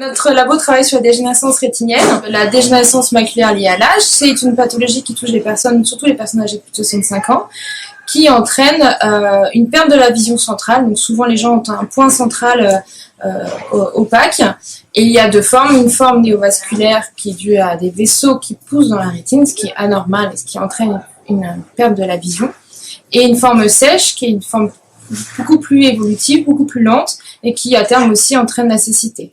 Notre labo travaille sur la dégénérescence rétinienne. La dégénérescence maculaire liée à l'âge, c'est une pathologie qui touche les personnes, surtout les personnes âgées de plus de 65 ans, qui entraîne une perte de la vision centrale. Donc souvent les gens ont un point central opaque. Et il y a deux formes. Une forme néovasculaire qui est due à des vaisseaux qui poussent dans la rétine, ce qui est anormal et ce qui entraîne une perte de la vision. Et une forme sèche qui est une forme beaucoup plus évolutive, beaucoup plus lente et qui à terme aussi entraîne la cécité.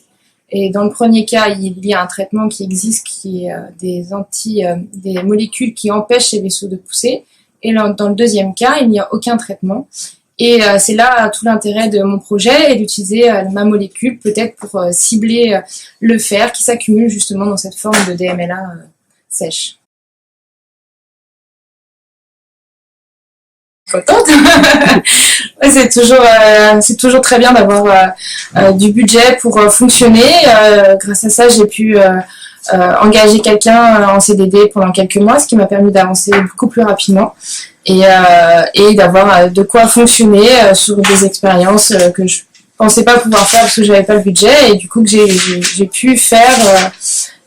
Et dans le premier cas, il y a un traitement qui existe, qui est des molécules qui empêchent ces vaisseaux de pousser. Et dans le deuxième cas, il n'y a aucun traitement. Et c'est là tout l'intérêt de mon projet, et d'utiliser ma molécule peut-être pour cibler le fer qui s'accumule justement dans cette forme de DMLA sèche. Contente. C'est toujours très bien d'avoir du budget pour fonctionner. Grâce à ça, j'ai pu engager quelqu'un en CDD pendant quelques mois, ce qui m'a permis d'avancer beaucoup plus rapidement et d'avoir de quoi fonctionner sur des expériences que je pensais pas pouvoir faire parce que j'avais pas le budget, et du coup que j'ai pu faire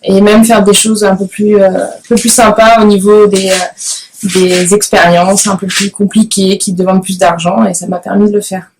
et même faire des choses un peu plus sympas au niveau des expériences un peu plus compliquées qui demandent plus d'argent, et ça m'a permis de le faire.